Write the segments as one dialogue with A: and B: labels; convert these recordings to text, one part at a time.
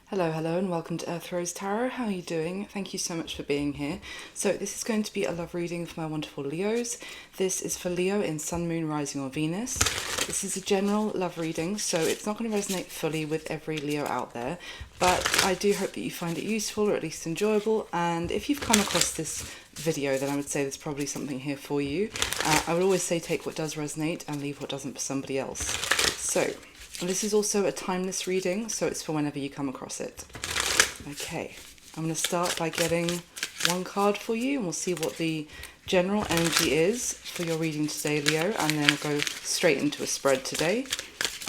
A: Hello, hello, and welcome to Earth Rose Tarot. How are you doing? Thank you so much for being here. So this is going to be a love reading for my wonderful Leos. This is for Leo in Sun, Moon, Rising or Venus. This is a general love reading, so it's not going to resonate fully with every Leo out there, but I do hope that you find it useful or at least enjoyable. And if you've come across this video, then I would say there's probably something here for you. I would always say take what does resonate and leave what doesn't for somebody else. So this is also a timeless reading, so it's for whenever you come across it. Okay, I'm going to start by getting one card for you, and we'll see what the general energy is for your reading today, Leo, and then I'll go straight into a spread today.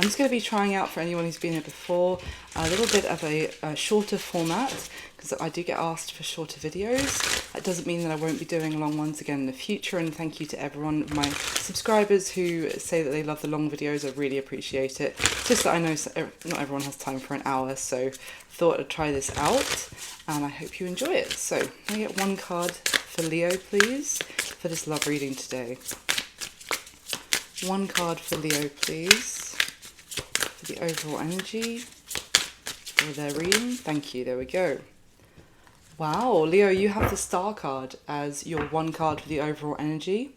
A: I'm just going to be trying out, for anyone who's been here before, a little bit of a shorter format, because I do get asked for shorter videos. That doesn't mean that I won't be doing long ones again in the future, and thank you to everyone of my subscribers who say that they love the long videos. I really appreciate it. It's just that I know not everyone has time for an hour, so thought I'd try this out, and I hope you enjoy it. So, can I get one card for Leo, please, for this love reading today? One card for Leo, please, for the overall energy for their reading. Thank you, there we go. Wow, Leo, you have the Star card as your one card for the overall energy.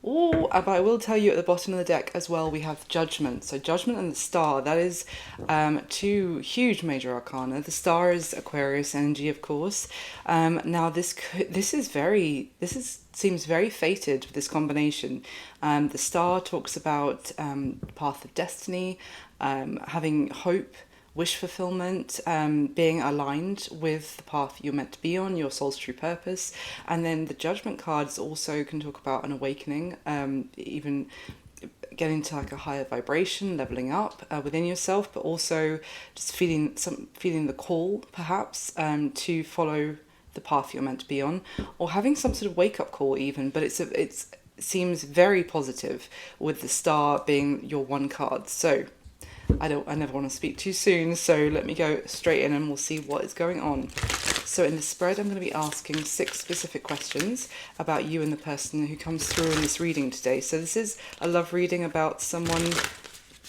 A: Oh, but I will tell you at the bottom of the deck as well, we have Judgment. So Judgment and the Star, that is two huge major arcana. The Star is Aquarius energy, of course. Now seems very fated with this combination. The Star talks about path of destiny, having hope, wish fulfillment, being aligned with the path you're meant to be on, your soul's true purpose. And then the Judgment cards also can talk about an awakening, even getting to like a higher vibration, leveling up within yourself, but also just feeling the call, perhaps, to follow the path you're meant to be on, or having some sort of wake-up call even. But it seems very positive with the Star being your one card. So I never want to speak too soon, so let me go straight in and we'll see what is going on. So in the spread, I'm going to be asking 6 specific questions about you and the person who comes through in this reading today. So this is a love reading about someone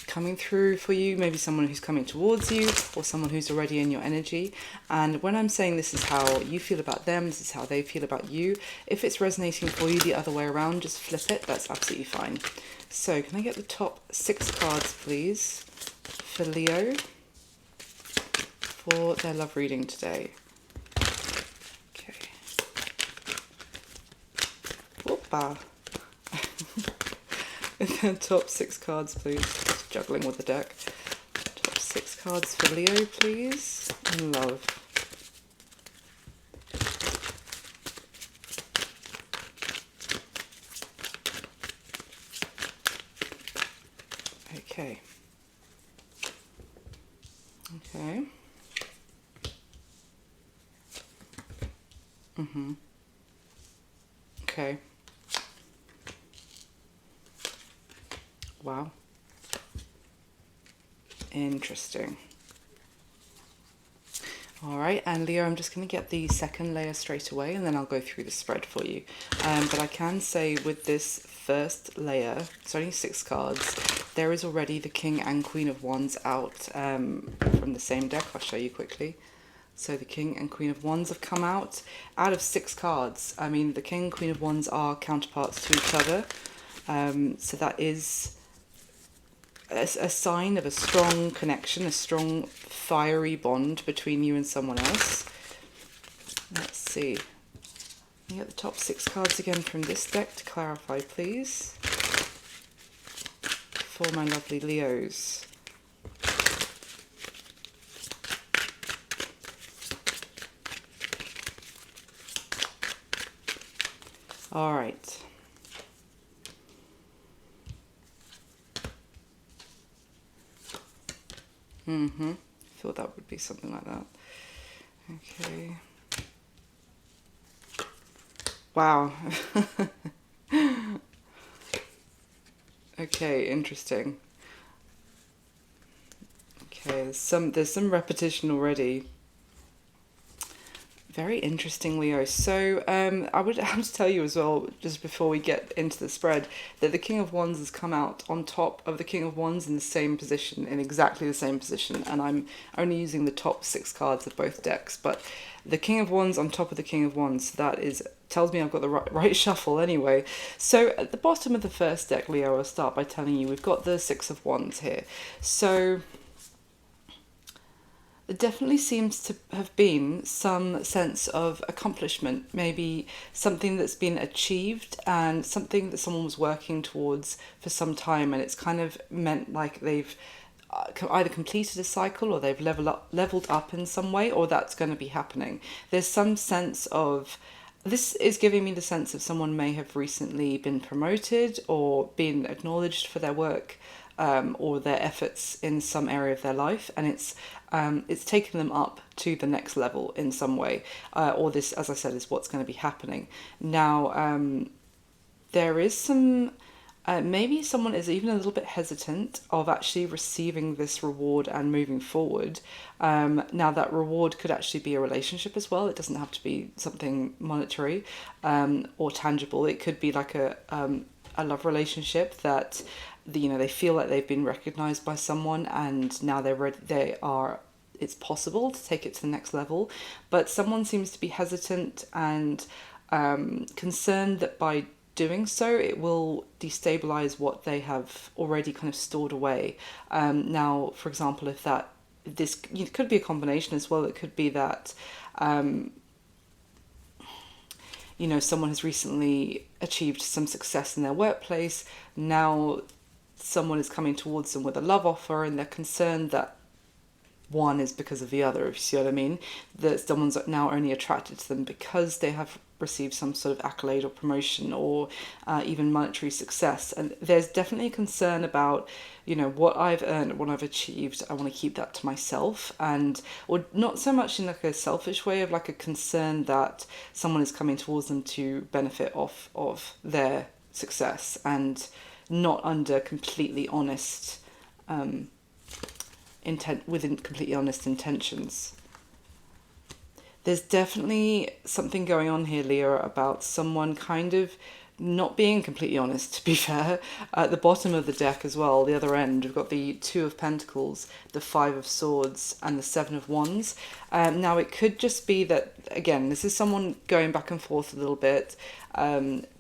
A: coming through for you, maybe someone who's coming towards you, or someone who's already in your energy. And when I'm saying this is how you feel about them, this is how they feel about you, if it's resonating for you the other way around, just flip it, that's absolutely fine. So can I get the top 6 cards, please, for Leo for their love reading today? Okay. Whoopa. The top 6 cards, please. Just juggling with the deck. Top 6 cards for Leo, please. And love. Okay. Okay. Okay. Wow. Interesting. All right, and Leo, I'm just going to get the second layer straight away, and then I'll go through the spread for you. But I can say with this first layer, it's only 6 cards, there is already the King and Queen of Wands out from the same deck. I'll show you quickly. So the King and Queen of Wands have come out of 6 cards. I mean, the King and Queen of Wands are counterparts to each other. So that is a sign of a strong connection, a strong fiery bond between you and someone else. Let's see. Can you get the top 6 cards again from this deck to clarify, please, for my lovely Leos? All right. Thought that would be something like that. Okay. Wow. Okay, interesting. Okay, there's some repetition already. Very interesting, Leo. So, I would have to tell you as well, just before we get into the spread, that the King of Wands has come out on top of the King of Wands in the same position, in exactly the same position. And I'm only using the top 6 cards of both decks, but the King of Wands on top of the King of Wands, that is tells me I've got the right shuffle anyway. So at the bottom of the first deck, Leo, I'll start by telling you we've got the 6 of Wands here. So there definitely seems to have been some sense of accomplishment, maybe something that's been achieved and something that someone was working towards for some time, and it's kind of meant like they've either completed a cycle or they've leveled up in some way, or that's going to be happening. There's some sense of, this is giving me the sense of someone may have recently been promoted or been acknowledged for their work, or their efforts in some area of their life, and it's taken them up to the next level in some way, or this, as I said, is what's going to be happening. Now, there is some, maybe someone is even a little bit hesitant of actually receiving this reward and moving forward. Now, that reward could actually be a relationship as well. It doesn't have to be something monetary, or tangible. It could be like a love relationship that they feel like they've been recognized by someone, and now it's possible to take it to the next level. But someone seems to be hesitant and concerned that by doing so it will destabilize what they have already kind of stored away. Now, for example, if this could be a combination as well. It could be that someone has recently achieved some success in their workplace. Now someone is coming towards them with a love offer, and they're concerned that one is because of the other, if you see what I mean. That someone's now only attracted to them because they have received some sort of accolade or promotion, or even monetary success. And there's definitely a concern about, what I've earned, what I've achieved, I want to keep that to myself. Or not so much in like a selfish way, of like a concern that someone is coming towards them to benefit off of their success, and not under completely honest within completely honest intentions. There's definitely something going on here, Leo, about someone kind of not being completely honest, to be fair. At the bottom of the deck as well, the other end, we've got the 2 of Pentacles, the 5 of Swords, and the 7 of Wands. Now, it could just be that, again, this is someone going back and forth a little bit,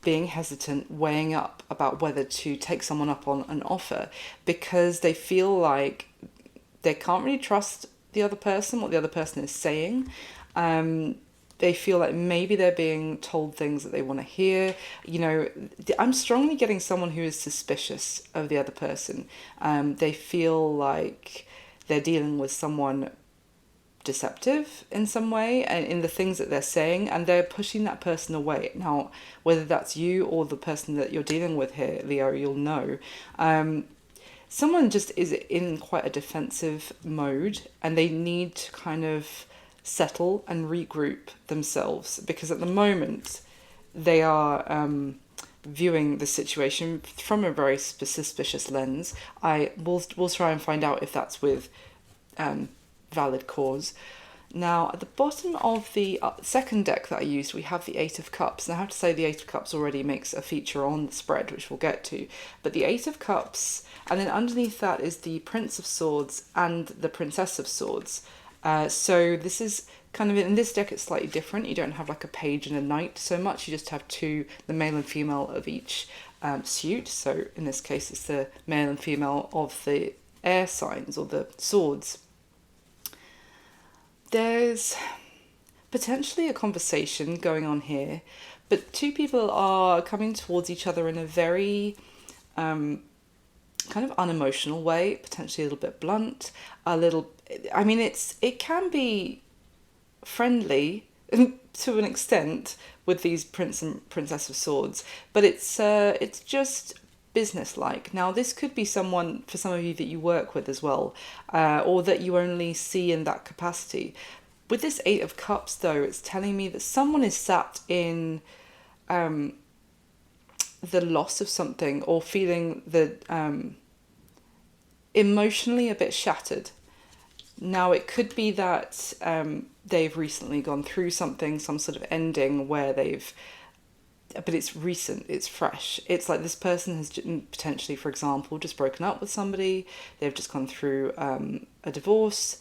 A: being hesitant, weighing up about whether to take someone up on an offer, because they feel like they can't really trust the other person, what the other person is saying. They feel like maybe they're being told things that they want to hear. I'm strongly getting someone who is suspicious of the other person. They feel like they're dealing with someone deceptive in some way, and in the things that they're saying, and they're pushing that person away. Now, whether that's you or the person that you're dealing with here, Leo, you'll know. Someone just is in quite a defensive mode, and they need to kind of settle and regroup themselves, because at the moment they are viewing the situation from a very suspicious lens. We'll try and find out if that's with valid cause. Now, at the bottom of the second deck that I used, we have the 8 of Cups. And I have to say the 8 of Cups already makes a feature on the spread, which we'll get to. But the 8 of Cups, and then underneath that is the Prince of Swords and the Princess of Swords. So this is kind of, in this deck it's slightly different. You don't have like a page and a knight so much. You just have 2, the male and female of each suit. So in this case it's the male and female of the air signs, or the swords. There's potentially a conversation going on here, but 2 people are coming towards each other in a very kind of unemotional way, potentially a little bit blunt, it can be friendly to an extent with these Prince and Princess of Swords, but it's just business-like. Now, this could be someone, for some of you, that you work with as well, or that you only see in that capacity. With this 8 of Cups, though, it's telling me that someone is sat in the loss of something, or feeling that emotionally a bit shattered. Now, it could be that they've recently gone through something, some sort of ending where but it's recent, it's fresh. It's like this person has potentially, for example, just broken up with somebody, they've just gone through a divorce.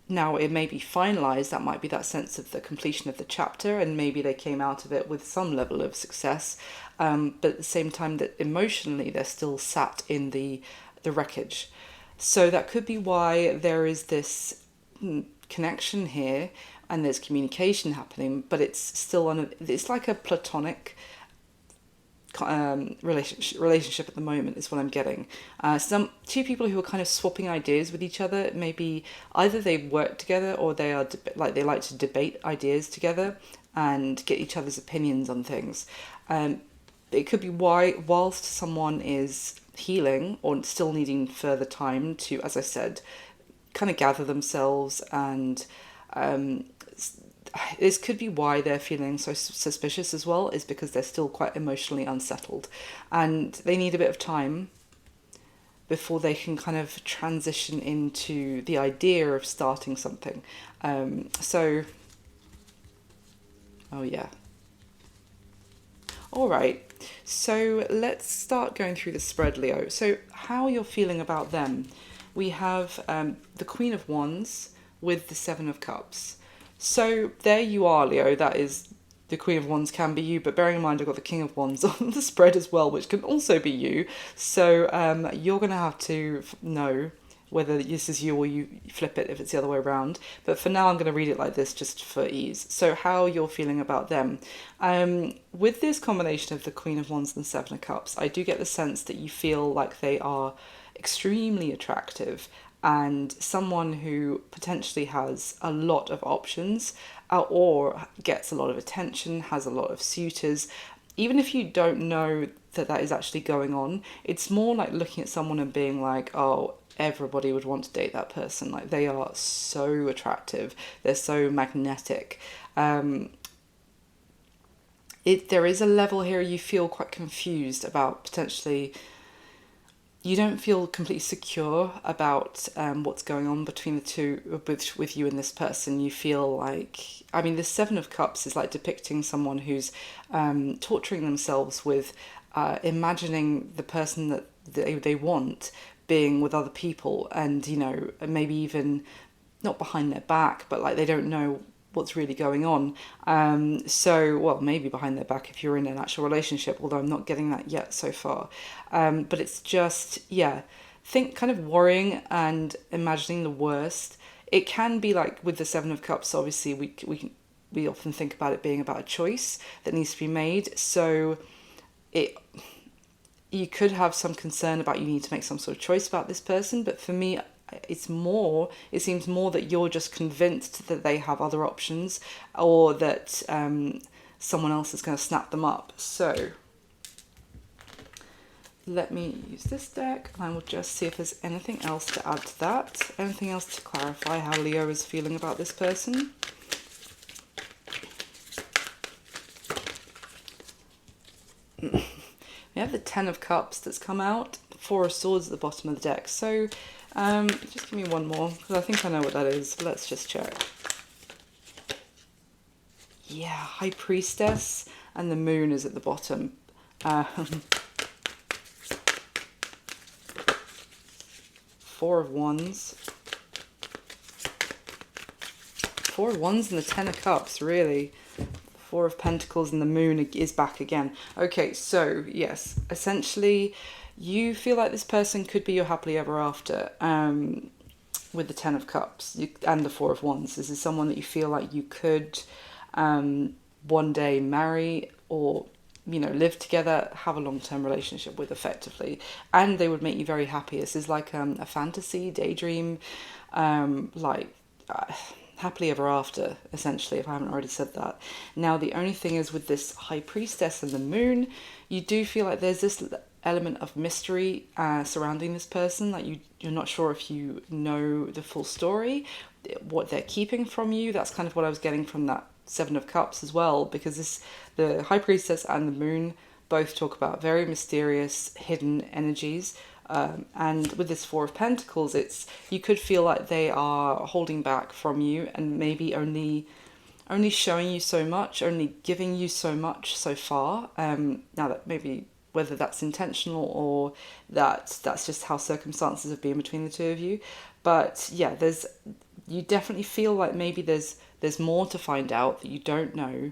A: Now, it may be finalised, that might be that sense of the completion of the chapter, and maybe they came out of it with some level of success, but at the same time that emotionally they're still sat in the wreckage. So that could be why there is this connection here and there's communication happening, but it's still it's like a platonic relationship at the moment is what I'm getting. Two people who are kind of swapping ideas with each other. Maybe either they work together or they are they like to debate ideas together and get each other's opinions on things. It could be why, whilst someone is healing or still needing further time to, as I said, kind of gather themselves, and this could be why they're feeling so suspicious as well, is because they're still quite emotionally unsettled and they need a bit of time before they can kind of transition into the idea of starting something. Oh yeah. All right, so let's start going through the spread, Leo. So how you're feeling about them. We have the Queen of Wands with the Seven of Cups. So there you are, Leo. That is, the Queen of Wands can be you, but bearing in mind I've got the King of Wands on the spread as well, which can also be you. So you're going to have to know whether this is you or you flip it if it's the other way around. But for now, I'm going to read it like this just for ease. So how you're feeling about them. With this combination of the Queen of Wands and the Seven of Cups, I do get the sense that you feel like they are extremely attractive and someone who potentially has a lot of options or gets a lot of attention, has a lot of suitors. Even if you don't know that is actually going on, it's more like looking at someone and being like, oh, everybody would want to date that person. Like, they are so attractive. They're so magnetic. There is a level here you feel quite confused about potentially. You don't feel completely secure about what's going on between the two, with you and this person. You feel like, I mean, the Seven of Cups is like depicting someone who's torturing themselves with imagining the person that they want being with other people, and, you know, maybe even not behind their back, but like they don't know what's really going on. Well, maybe behind their back if you're in an actual relationship, although I'm not getting that yet so far. But it's just, yeah, think kind of worrying and imagining the worst. It can be like with the Seven of Cups, obviously we often think about it being about a choice that needs to be made. So you could have some concern about you need to make some sort of choice about this person, but for me, it seems more that you're just convinced that they have other options, or that someone else is going to snap them up. So let me use this deck and I will just see if there's anything else to add to that, anything else to clarify how Leo is feeling about this person. We have the Ten of Cups that's come out, Four of Swords at the bottom of the deck. So just give me one more, because I think I know what that is. Let's just check. Yeah, High Priestess, and the Moon is at the bottom. Four of Wands. Four of Wands and the Ten of Cups, really. Four of Pentacles and the Moon is back again. Okay, so yes, essentially you feel like this person could be your happily ever after, with the Ten of Cups and the Four of Wands. This is someone that you feel like you could one day marry, or, you know, live together, have a long-term relationship with effectively, and they would make you very happy. This is like a fantasy, daydream, happily ever after, essentially, if I haven't already said that. Now, the only thing is with this High Priestess and the Moon, you do feel like there's this element of mystery surrounding this person. Like you're not sure if you know the full story, what they're keeping from you. That's kind of what I was getting from that Seven of Cups as well, because the High Priestess and the Moon both talk about very mysterious, hidden energies. And with this Four of Pentacles, you could feel like they are holding back from you and maybe only showing you so much, only giving you so much so far. Now that maybe whether that's intentional or that's just how circumstances have been between the two of you. But yeah, you definitely feel like maybe there's more to find out that you don't know.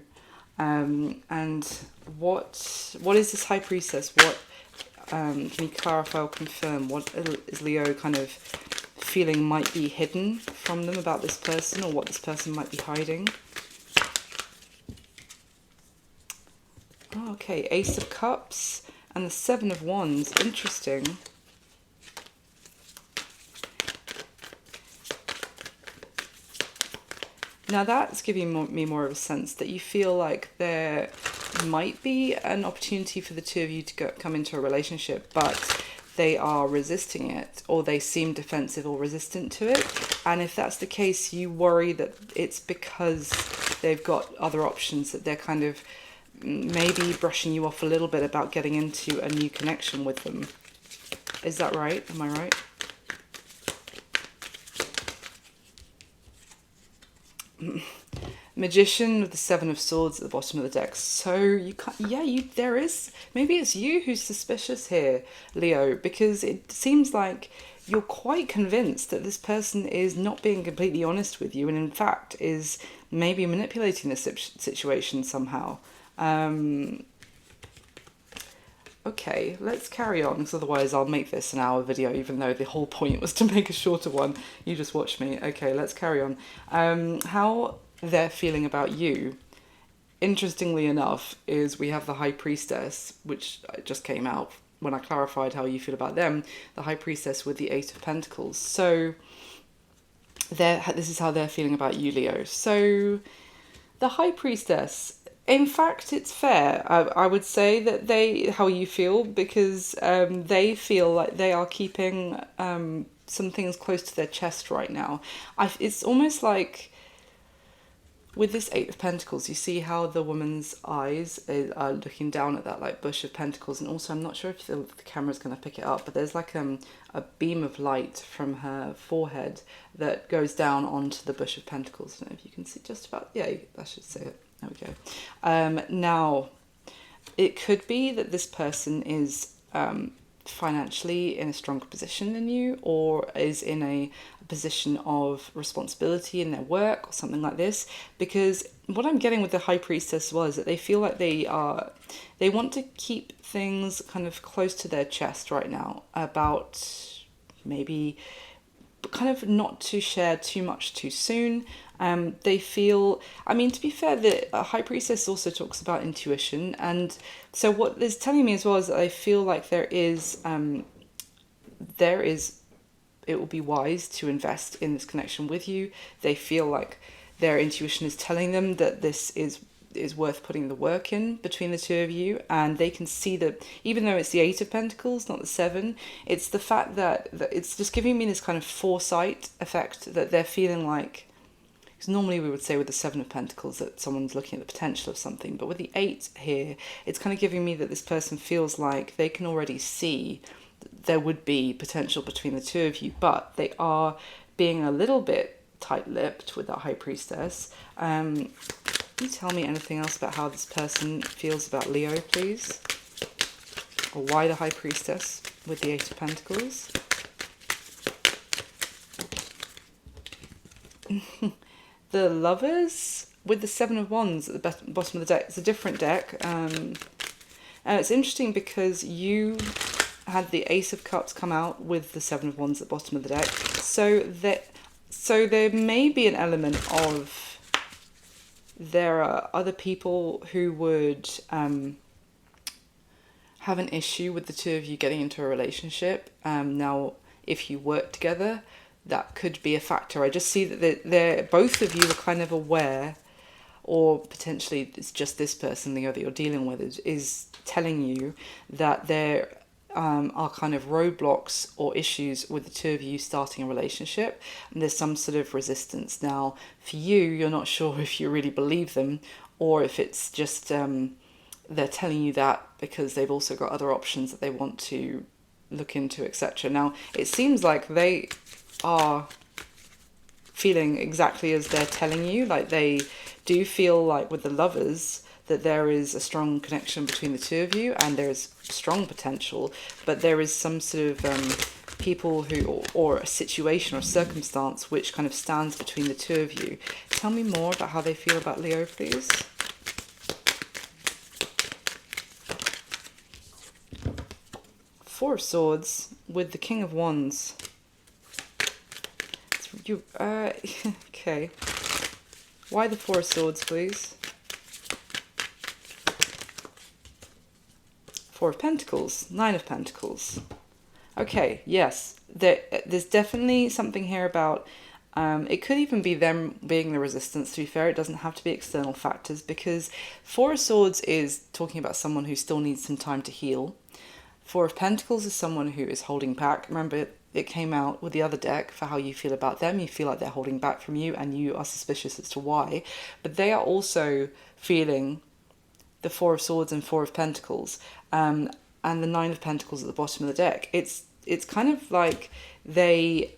A: And what is this High Priestess? What can you clarify or confirm? What is Leo kind of feeling might be hidden from them about this person, or what this person might be hiding? Oh, okay, Ace of Cups and the Seven of Wands. Interesting. Now that's giving me more of a sense that you feel like there might be an opportunity for the two of you to come into a relationship, but they are resisting it, or they seem defensive or resistant to it. And if that's the case, you worry that it's because they've got other options, that they're kind of maybe brushing you off a little bit about getting into a new connection with them. Is that right? Am I right? Magician with the Seven of Swords at the bottom of the deck. So you can't, there is, maybe it's you who's suspicious here, Leo, because it seems like you're quite convinced that this person is not being completely honest with you, and in fact is maybe manipulating the situation somehow. Okay, let's carry on, because otherwise I'll make this an hour video, even though the whole point was to make a shorter one. You just watch me. Okay, let's carry on. How they're feeling about you, interestingly enough, is we have the High Priestess, which just came out when I clarified how you feel about them. The High Priestess with the Eight of Pentacles. So this is how they're feeling about you, Leo. So the High Priestess, in fact, it's fair. I would say that how you feel, because they feel like they are keeping some things close to their chest right now. It's almost like with this Eight of Pentacles, you see how the woman's eyes are looking down at that like bush of pentacles, and also I'm not sure if the camera's going to pick it up, but there's like a beam of light from her forehead that goes down onto the bush of pentacles. I don't know if you can see just about, yeah, I should say it. There we go. Now, it could be that this person is financially in a stronger position than you, or is in a position of responsibility in their work or something like this, because what I'm getting with the High Priestess was that they feel like they want to keep things kind of close to their chest right now, about maybe kind of not to share too much too soon. They feel, I mean, to be fair, the High Priestess also talks about intuition, and so what it's telling me as well is that I feel like there is it will be wise to invest in this connection with you. They feel like their intuition is telling them that this is worth putting the work in between the two of you, and they can see that even though it's the Eight of Pentacles, not the Seven, it's the fact that it's just giving me this kind of foresight effect, that they're feeling like, because normally we would say with the Seven of Pentacles that someone's looking at the potential of something, but with the Eight here, it's kind of giving me that this person feels like they can already see there would be potential between the two of you, but they are being a little bit tight-lipped with that High Priestess. Can you tell me anything else about how this person feels about Leo, please? Or why the High Priestess with the Eight of Pentacles? The Lovers with the Seven of Wands at the bottom of the deck. It's a different deck. And it's interesting because you had the Ace of Cups come out with the Seven of Wands at the bottom of the deck. So there may be an element of, there are other people who would have an issue with the two of you getting into a relationship. Now, if you work together, that could be a factor. I just see that both of you are kind of aware, or potentially it's just this person, Leo, that you're dealing with is telling you that there are kind of roadblocks or issues with the two of you starting a relationship, and there's some sort of resistance. Now, for you, you're not sure if you really believe them, or if it's just they're telling you that because they've also got other options that they want to look into, etc. Now, it seems like they are feeling exactly as they're telling you. Like, they do feel like with the lovers that there is a strong connection between the two of you, and there is strong potential, but there is some sort of people who, or a situation or circumstance which kind of stands between the two of you. Tell me more about how they feel about Leo, please. Four of Swords with the King of Wands. You, okay. Why the Four of Swords, please? Four of Pentacles, Nine of Pentacles. Okay, yes, there's definitely something here about, it could even be them being the resistance, to be fair. It doesn't have to be external factors, because Four of Swords is talking about someone who still needs some time to heal. Four of Pentacles is someone who is holding back. Remember, it came out with the other deck for how you feel about them. You feel like they're holding back from you, and you are suspicious as to why. But they are also feeling the Four of Swords and Four of Pentacles, and the Nine of Pentacles at the bottom of the deck. It's kind of like they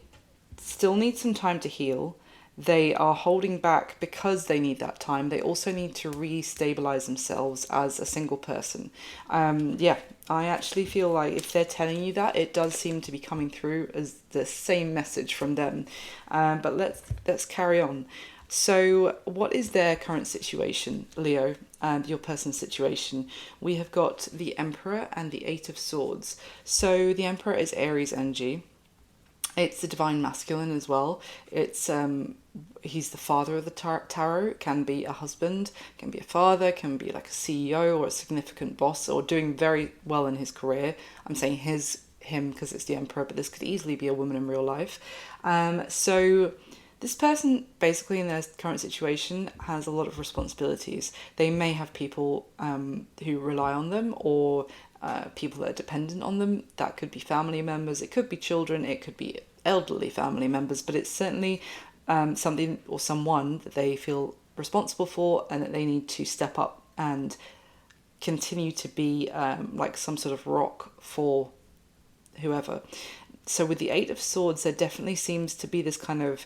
A: still need some time to heal. They are holding back because they need that time. They also need to re-stabilize themselves as a single person. Yeah, I actually feel like if they're telling you that, it does seem to be coming through as the same message from them. But let's carry on. So what is their current situation, Leo, and your person's situation? We have got the Emperor and the Eight of Swords. So the Emperor is Aries energy. It's the divine masculine as well. It's he's the father of the tarot. Can be a husband, can be a father, can be like a CEO or a significant boss, or doing very well in his career. I'm saying him because it's the Emperor, but this could easily be a woman in real life. So this person, basically in their current situation, has a lot of responsibilities. They may have people who rely on them, or people that are dependent on them. That could be family members, it could be children, it could be elderly family members, but it's certainly something or someone that they feel responsible for, and that they need to step up and continue to be like some sort of rock for whoever. So with the Eight of Swords, there definitely seems to be this kind of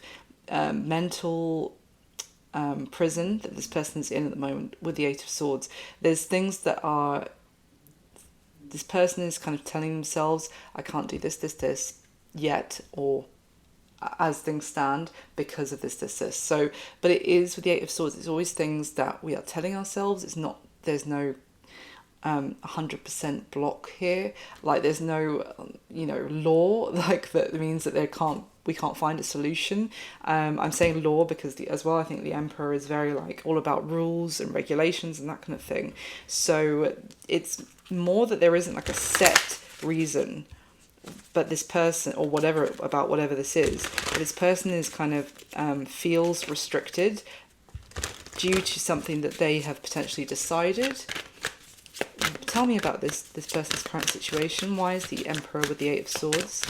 A: mental prison that this person is in at the moment with the Eight of Swords. There's things that are, this person is kind of telling themselves, I can't do this yet, or as things stand, because of this. So, but it is with the Eight of Swords, it's always things that we are telling ourselves. It's not, there's no 100% block here. Like, there's no, law, like, that means that we can't find a solution. I'm saying law because as well, I think the Emperor is very like all about rules and regulations and that kind of thing. So it's more that there isn't like a set reason, but this person, or whatever, about whatever this is, but this person is kind of feels restricted due to something that they have potentially decided. Tell me about this person's current situation. Why is the Emperor with the Eight of Swords?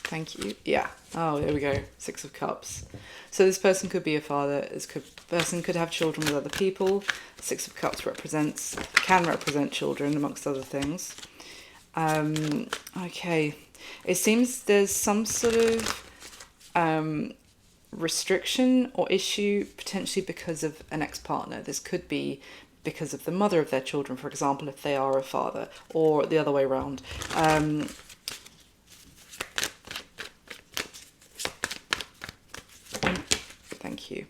A: Thank you. Yeah. Oh, there we go. Six of Cups. So this person could be a father. This person could have children with other people. Six of Cups can represent children, amongst other things. Okay. It seems there's some sort of restriction or issue, potentially because of an ex-partner. This could be because of the mother of their children, for example, if they are a father, or the other way around. Thank you.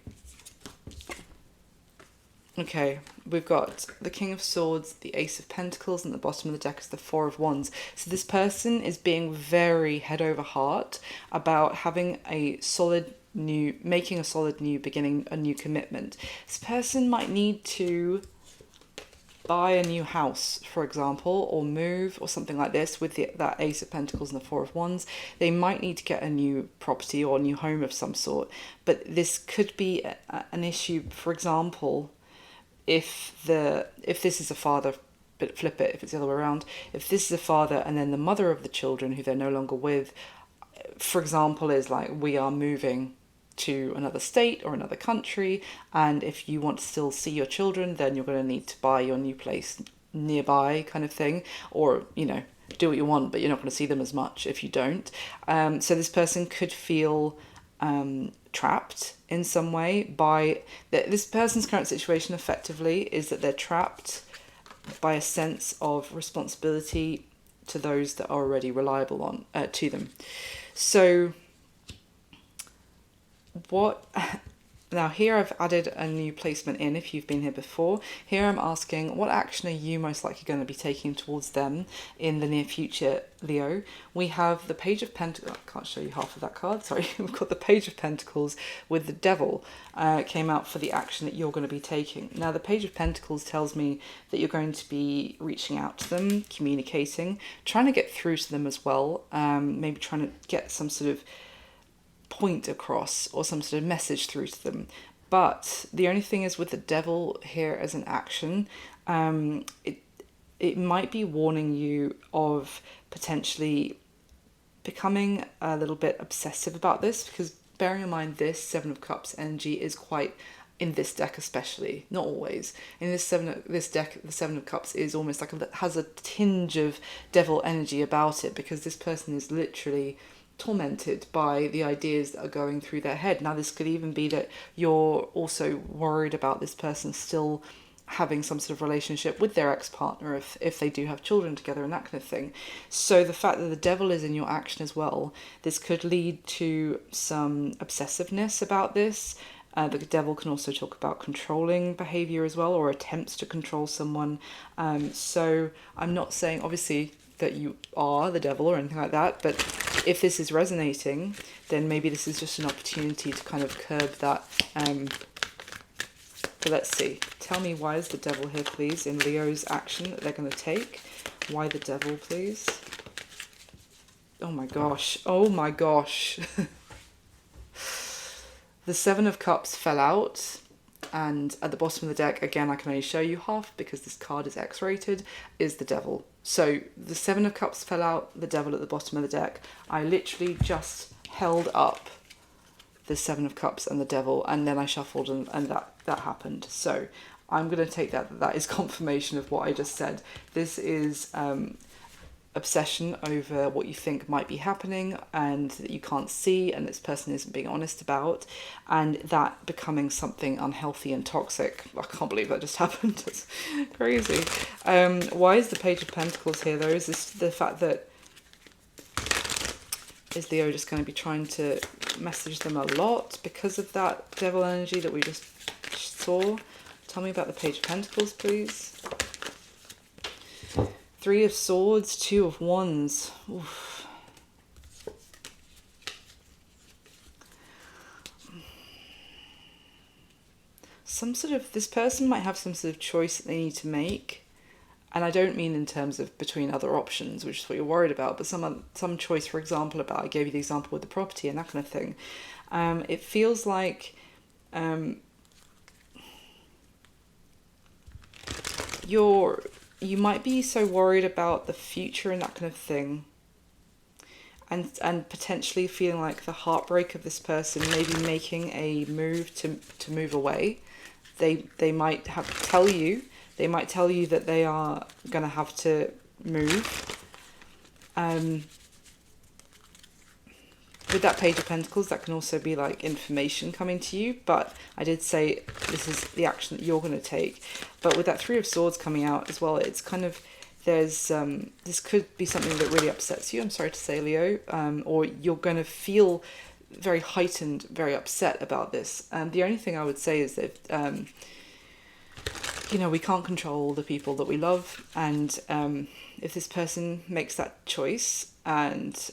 A: Okay, we've got the King of Swords, the Ace of Pentacles, and at the bottom of the deck is the Four of Wands. So this person is being very head over heart about having making a solid new beginning, a new commitment. This person might need to buy a new house, for example, or move or something like this with that Ace of Pentacles and the Four of Wands. They might need to get a new property or a new home of some sort. But this could be an issue, for example, if this is a father, but flip it, if it's the other way around. If this is a father and then the mother of the children who they're no longer with, for example, is like, we are moving to another state or another country, and if you want to still see your children, then you're going to need to buy your new place nearby kind of thing, or, you know, do what you want, but you're not going to see them as much if you don't. So this person could feel trapped in some way by this person's current situation. Effectively is that they're trapped by a sense of responsibility to those that are already reliable on to them. So what now here I've added a new placement in. If you've been here before, here I'm asking, what action are you most likely going to be taking towards them in the near future, Leo? We have the Page of Pentacles. I can't show you half of that card, sorry. We've got the Page of Pentacles with the Devil came out for the action that you're going to be taking. Now the Page of Pentacles tells me that you're going to be reaching out to them, communicating, trying to get through to them as well, maybe trying to get some sort of point across or some sort of message through to them. But the only thing is, with the Devil here as an action, it might be warning you of potentially becoming a little bit obsessive about this, because bearing in mind this Seven of Cups energy is quite, in this deck especially, not always, in this deck the Seven of Cups is almost like has a tinge of devil energy about it, because this person is literally tormented by the ideas that are going through their head. Now this could even be that you're also worried about this person still having some sort of relationship with their ex-partner if they do have children together and that kind of thing. So the fact that the Devil is in your action as well, this could lead to some obsessiveness about this. The Devil can also talk about controlling behavior as well, or attempts to control someone. So I'm not saying obviously that you are the Devil or anything like that, but if this is resonating, then maybe this is just an opportunity to kind of curb that. But let's see. Tell me, why is the Devil here, please, in Leo's action that they're going to take? Why the Devil, please? Oh my gosh. Oh my gosh. The Seven of Cups fell out. And at the bottom of the deck, again, I can only show you half because this card is X-rated, is the Devil. So the Seven of Cups fell out, the Devil at the bottom of the deck. I literally just held up the Seven of Cups and the Devil, and then I shuffled, and that happened. So I'm going to take that is confirmation of what I just said. This is obsession over what you think might be happening and that you can't see, and this person isn't being honest about, and that becoming something unhealthy and toxic. I can't believe that just happened. It's crazy. Why is the Page of Pentacles here though? Is this the fact that, is Leo just going to be trying to message them a lot because of that Devil energy that we just saw? Tell me about the Page of Pentacles, please. Three of Swords, Two of Wands. Oof. This person might have some sort of choice that they need to make. And I don't mean in terms of between other options, which is what you're worried about, but some choice, for example, about, I gave you the example with the property and that kind of thing. It feels like you might be so worried about the future and that kind of thing, and potentially feeling like the heartbreak of this person, maybe making a move to move away. They might tell you that they are going to have to move. With that Page of Pentacles, that can also be like information coming to you, but I did say this is the action that you're going to take. But with that Three of Swords coming out as well, it's kind of, there's this could be something that really upsets you, I'm sorry to say, Leo, or you're going to feel very heightened, very upset about this. And the only thing I would say is that you know, we can't control the people that we love, and if this person makes that choice, and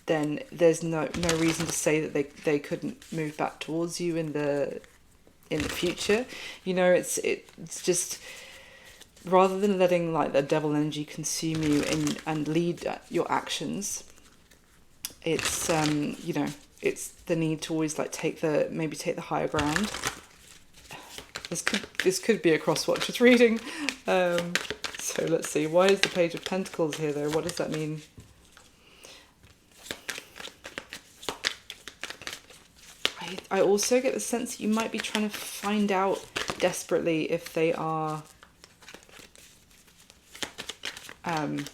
A: then there's no reason to say that they couldn't move back towards you in the future. You know, it's just, rather than letting like the Devil energy consume you and lead your actions, it's you know, it's the need to always like take the higher ground. This could be a cross-watchers reading. So let's see. Why is the Page of Pentacles here though? What does that mean? I also get the sense that you might be trying to find out desperately if they are if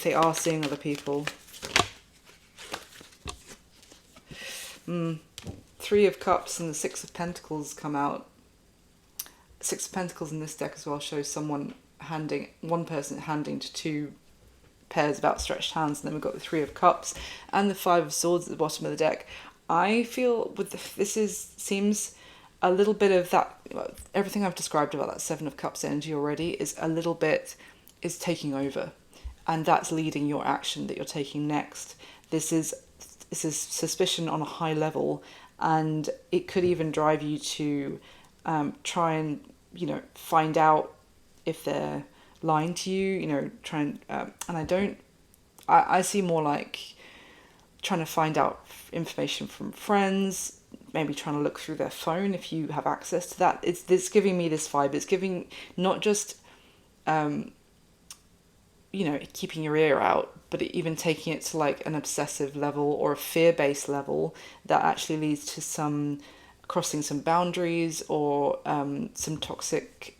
A: they are seeing other people. Three of Cups and the Six of Pentacles come out. Six of Pentacles in this deck as well shows one person handing to two pairs of outstretched hands, and then we've got the Three of Cups and the Five of Swords at the bottom of the deck. I feel seems a little bit of that, everything I've described about that Seven of Cups energy already is taking over, and that's leading your action that you're taking next. This is suspicion on a high level, and it could even drive you to try and find out if they're lying to you, try and I see more like trying to find out information from friends, maybe trying to look through their phone if you have access to that. It's giving me this vibe. It's giving not just keeping your ear out, but even taking it to like an obsessive level or a fear-based level that actually leads to some crossing some boundaries or some toxic,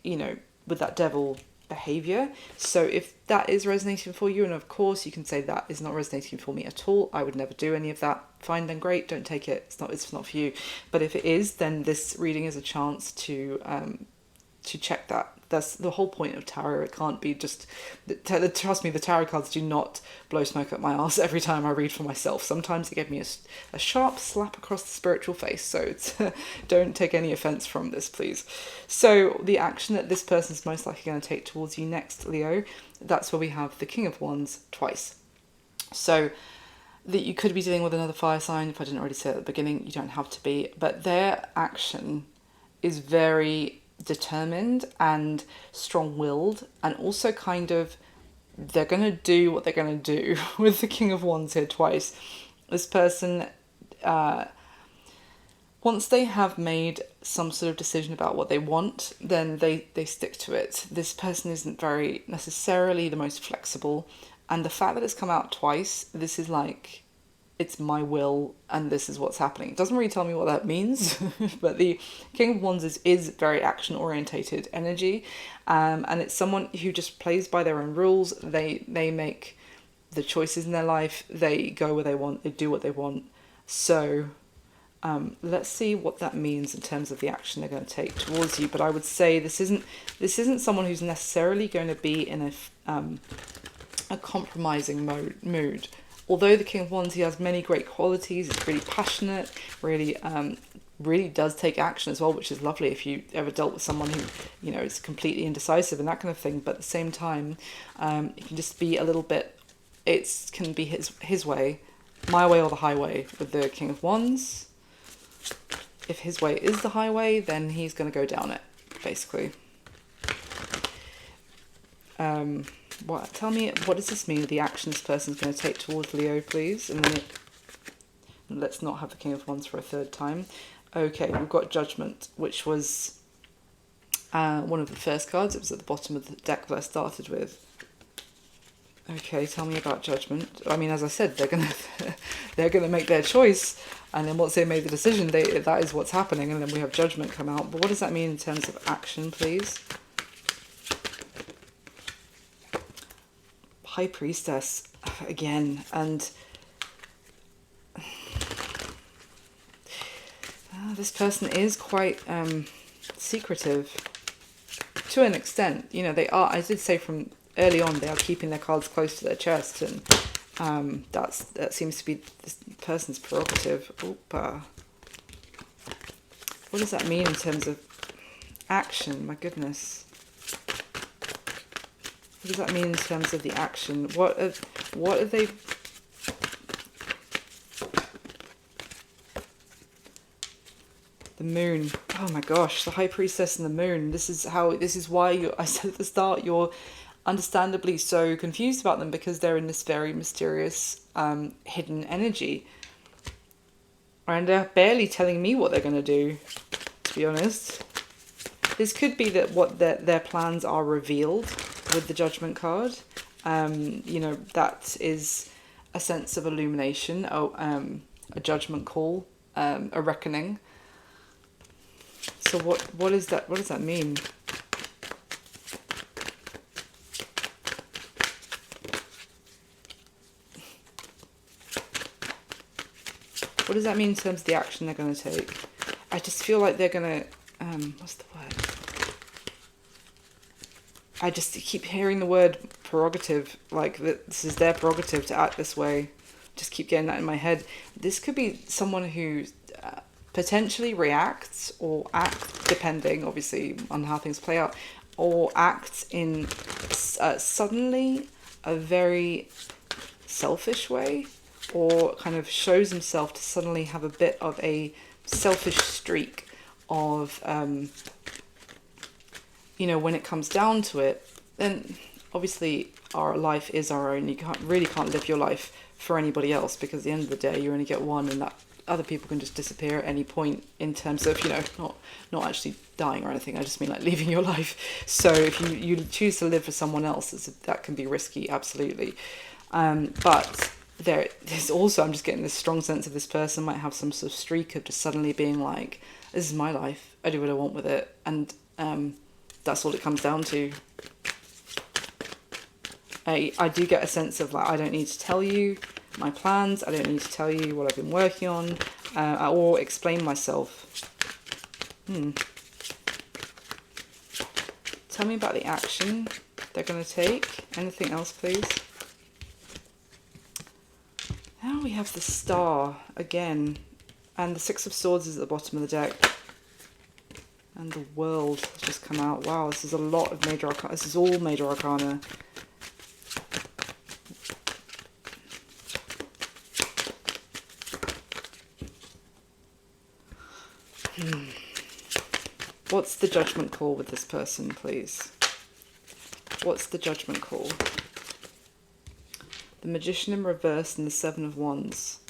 A: with that devil behavior. So if that is resonating for you, and of course you can say that is not resonating for me at all, I would never do any of that, fine, then great, don't take it, it's not for you. But if it is, then this reading is a chance to check that. That's the whole point of tarot. It can't be just... Trust me, the tarot cards do not blow smoke up my arse every time I read for myself. Sometimes they give me a sharp slap across the spiritual face. So don't take any offence from this, please. So the action that this person's most likely going to take towards you next, Leo, that's where we have the King of Wands twice. So that you could be dealing with another fire sign. If I didn't already say at the beginning, you don't have to be. But their action is very determined and strong-willed, and also kind of they're going to do what they're going to do with the King of Wands here twice. This person, once they have made some sort of decision about what they want, then they stick to it. This person isn't very necessarily the most flexible, and the fact that it's come out twice, this is like, it's my will and this is what's happening. It doesn't really tell me what that means, but the King of Wands is very action-orientated energy, and it's someone who just plays by their own rules. They make the choices in their life, they go where they want, they do what they want. So let's see what that means in terms of the action they're going to take towards you. But I would say this isn't someone who's necessarily going to be in a compromising mood. Although the King of Wands, he has many great qualities. He's really passionate, really does take action as well, which is lovely if you ever dealt with someone who, is completely indecisive and that kind of thing. But at the same time, it can just be a little bit, it can be his way, my way or the highway with the King of Wands. If his way is the highway, then he's going to go down it, basically. Tell me, what does this mean, the action this person's going to take towards Leo, please? And then let's not have the King of Wands for a third time. Okay, we've got Judgment, which was one of the first cards. It was at the bottom of the deck that I started with. Okay, tell me about Judgment. I mean, as I said, they're gonna make their choice, and then once they made the decision, that is what's happening, and then we have Judgment come out. But what does that mean in terms of action, please? High Priestess again, and this person is quite secretive to an extent. They are, I did say from early on, they are keeping their cards close to their chest, and that seems to be this person's prerogative. What does that mean in terms of action? My goodness. What does that mean in terms of the action? What are they... The moon. Oh my gosh, the High Priestess and the moon. This is why I said at the start, you're understandably so confused about them, because they're in this very mysterious, hidden energy. And they're barely telling me what they're going to do, to be honest. This could be that what their plans are revealed with the Judgment card. That is a sense of illumination, a judgment call, a reckoning. So what is that? What does that mean? What does that mean in terms of the action they're going to take? I just feel like they're going to, what's the word? I just keep hearing the word prerogative, like that this is their prerogative to act this way. Just keep getting that in my head. This could be someone who potentially reacts or acts, depending obviously on how things play out, or acts in suddenly a very selfish way, or kind of shows himself to suddenly have a bit of a selfish streak of, you know, when it comes down to it, then obviously our life is our own. You can't live your life for anybody else, because at the end of the day you only get one, and that other people can just disappear at any point, in terms of, you know, not actually dying or anything. I just mean like leaving your life. So if you choose to live for someone else, that can be risky, absolutely. But there's also, I'm just getting this strong sense of this person might have some sort of streak of just suddenly being like, this is my life, I do what I want with it, and that's all it comes down to. I do get a sense of like, I don't need to tell you my plans, I don't need to tell you what I've been working on, or explain myself. Tell me about the action they're going to take. Anything else, please? Now we have the Star again, and the Six of Swords is at the bottom of the deck. And the World has just come out. Wow, this is a lot of major arcana. This is all major arcana. What's the judgment call with this person, please? What's the judgment call? The Magician in reverse and the Seven of Wands.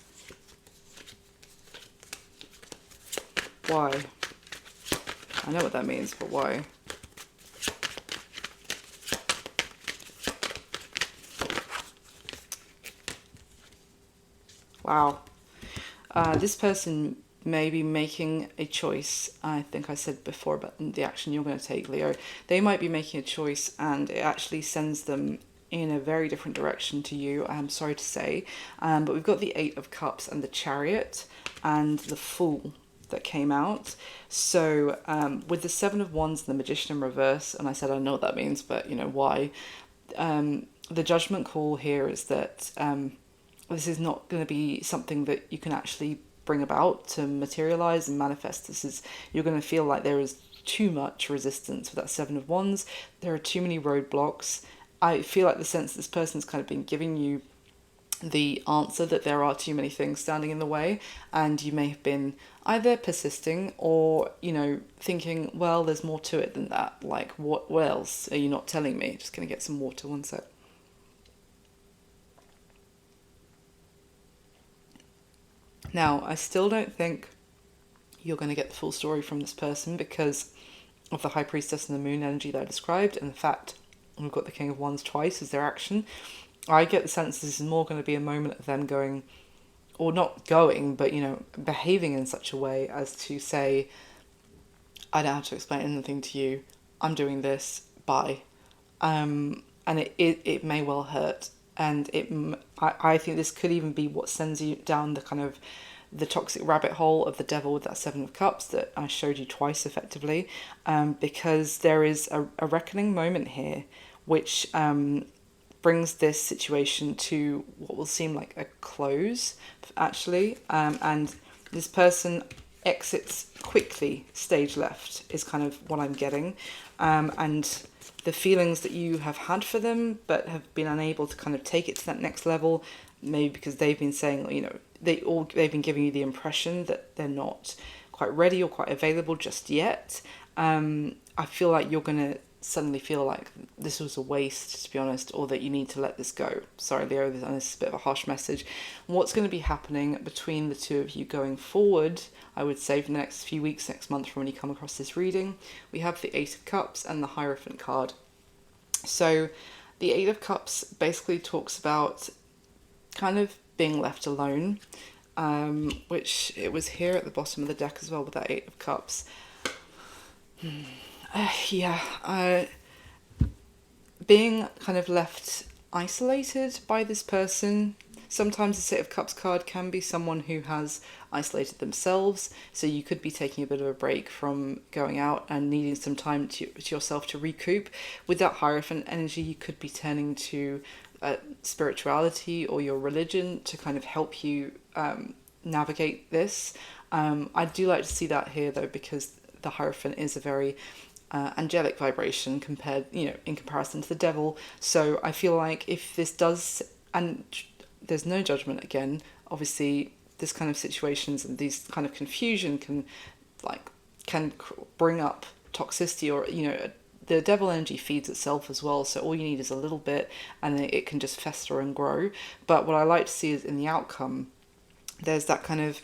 A: Why? I know what that means, but why? Wow. This person may be making a choice. I think I said before about the action you're going to take, Leo. They might be making a choice, and it actually sends them in a very different direction to you, I'm sorry to say. But we've got the Eight of Cups and the Chariot and the Fool that came out. So with the Seven of Wands and the Magician in reverse, and I said I know what that means, but you know why, the judgment call here is that this is not going to be something that you can actually bring about to materialize and manifest. You're going to feel like there is too much resistance with that Seven of Wands. There are too many roadblocks. I feel like the sense this person's kind of been giving you the answer that there are too many things standing in the way, and you may have been either persisting or, you know, thinking, well, there's more to it than that. Like, what else are you not telling me? Just going to get some water, one sec. Now, I still don't think you're going to get the full story from this person because of the High Priestess and the Moon energy that I described, and the fact we've got the King of Wands twice as their action. I get the sense this is more going to be a moment of them going, or not going, but, you know, behaving in such a way as to say, I don't have to explain anything to you, I'm doing this, bye. And it may well hurt. And I think this could even be what sends you down the kind of the toxic rabbit hole of the devil with that Seven of Cups that I showed you twice effectively, because there is a reckoning moment here which brings this situation to what will seem like a close, actually, and this person exits quickly, stage left, is kind of what I'm getting, and the feelings that you have had for them but have been unable to kind of take it to that next level, maybe because they've been saying, you know, they've been giving you the impression that they're not quite ready or quite available just yet. I feel like you're going to suddenly feel like this was a waste, to be honest, or that you need to let this go. Sorry, Leo, this is a bit of a harsh message. What's going to be happening between the two of you going forward, I would say for the next few weeks, next month, from when you come across this reading, we have the Eight of Cups and the Hierophant card. So the Eight of Cups basically talks about kind of being left alone, which it was here at the bottom of the deck as well with that Eight of Cups. Being kind of left isolated by this person, Sometimes the Six of Cups card can be someone who has isolated themselves, so you could be taking a bit of a break from going out and needing some time to yourself to recoup. With that Hierophant energy, you could be turning to spirituality or your religion to kind of help you navigate this. I do like to see that here though, because the Hierophant is a very angelic vibration compared, in comparison to the devil. So I feel like if this does, and there's no judgment again, obviously this kind of situations and these kind of confusion can bring up toxicity, or the devil energy feeds itself as well, so all you need is a little bit and it can just fester and grow. But what I like to see is in the outcome, there's that kind of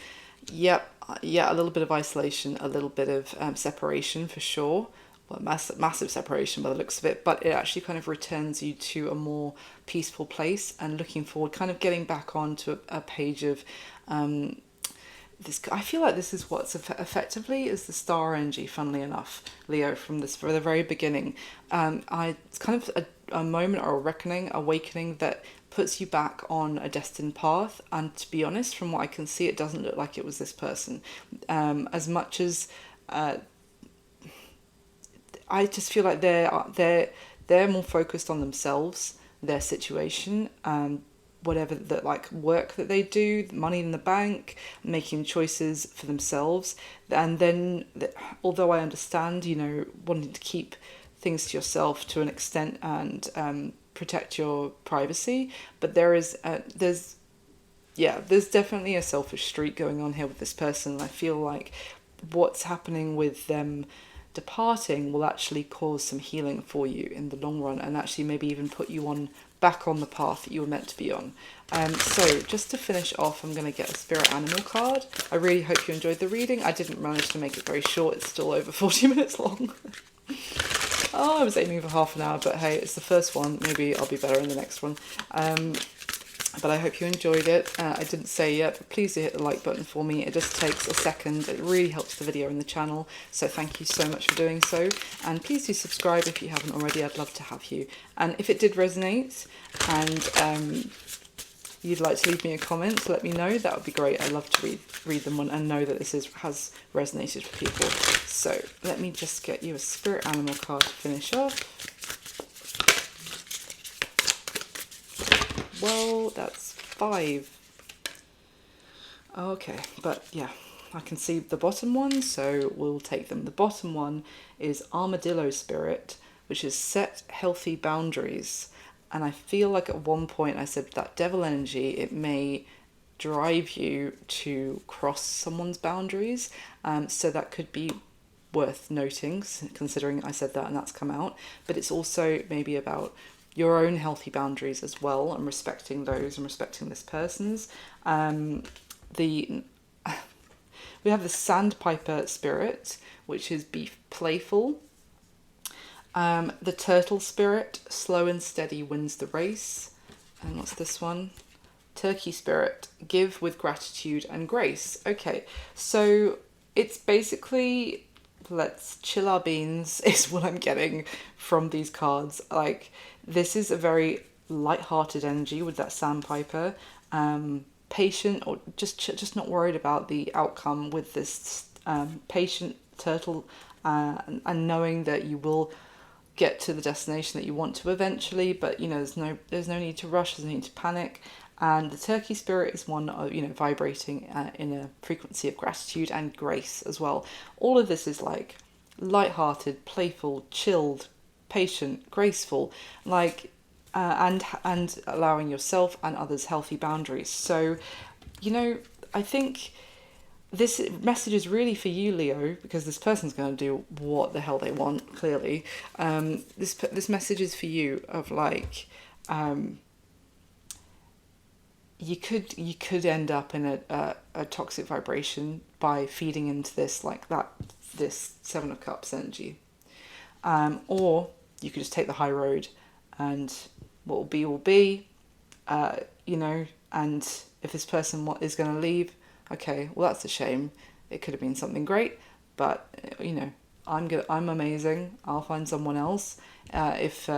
A: a little bit of isolation, a little bit of separation for sure. Well, massive separation by the looks of it, but it actually kind of returns you to a more peaceful place and looking forward, kind of getting back onto a page of this. I feel like this is what's effectively is the star energy, funnily enough, Leo, from the very beginning. It's kind of a moment or a reckoning, awakening that puts you back on a destined path. And to be honest, from what I can see, it doesn't look like it was this person. As much as I just feel like they're more focused on themselves, their situation, whatever that work that they do, money in the bank, making choices for themselves. And then, although I understand, wanting to keep things to yourself to an extent and protect your privacy, but there's definitely a selfish streak going on here with this person. I feel like what's happening with them departing will actually cause some healing for you in the long run, and actually maybe even put you back on the path that you were meant to be on. So just to finish off, I'm going to get a spirit animal card. I really hope you enjoyed the reading. I didn't manage to make it very short. It's still over 40 minutes long. I was aiming for half an hour, but hey, it's the first one. Maybe I'll be better in the next one. But I hope you enjoyed it. I didn't say yet, but please do hit the like button for me. It just takes a second. It really helps the video and the channel. So thank you so much for doing so. And please do subscribe if you haven't already. I'd love to have you. And if it did resonate and you'd like to leave me a comment to let me know, that would be great. I love to read them and know that this has resonated for people. So let me just get you a spirit animal card to finish off. Well, that's 5. Okay, but yeah, I can see the bottom one, so we'll take them. The bottom one is Armadillo Spirit, which is set healthy boundaries. And I feel like at one point I said that devil energy, it may drive you to cross someone's boundaries. So that could be worth noting, considering I said that and that's come out. But it's also maybe about your own healthy boundaries as well, and respecting those and respecting this person's. We have the Sandpiper Spirit, which is be playful. The Turtle Spirit, slow and steady wins the race. And what's this one? Turkey Spirit, give with gratitude and grace. Okay, so it's basically let's chill our beans is what I'm getting from these cards. Like, this is a very light-hearted energy with that Sandpiper. Patient, or just not worried about the outcome with this patient turtle, and knowing that you will get to the destination that you want to eventually, but there's no need to rush, there's no need to panic. And the Turkey Spirit is one of vibrating in a frequency of gratitude and grace as well. All of this is like light-hearted, playful, chilled, patient, graceful, and allowing yourself and others healthy boundaries. So, I think this message is really for you, Leo, because this person's going to do what the hell they want, clearly. This message is for you of you could end up in a toxic vibration by feeding into this this Seven of Cups energy, or you could just take the high road, and what will be, and if this person is going to leave, okay, well, that's a shame. It could have been something great, but I'm amazing. I'll find someone else. If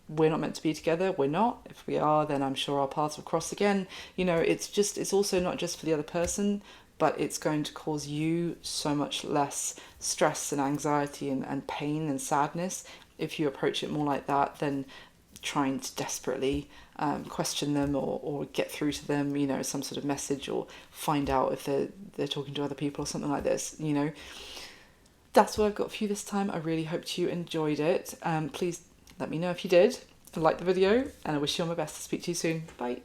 A: we're not meant to be together, we're not. If we are, then I'm sure our paths will cross again. It's also not just for the other person, but it's going to cause you so much less stress and anxiety and pain and sadness if you approach it more like that than trying to desperately question them or get through to them, some sort of message, or find out if they're talking to other people or something like this. That's what I've got for you this time. I really hoped you enjoyed it. Please let me know if you did. Like the video, and I wish you all my best. Speak to you soon. Bye.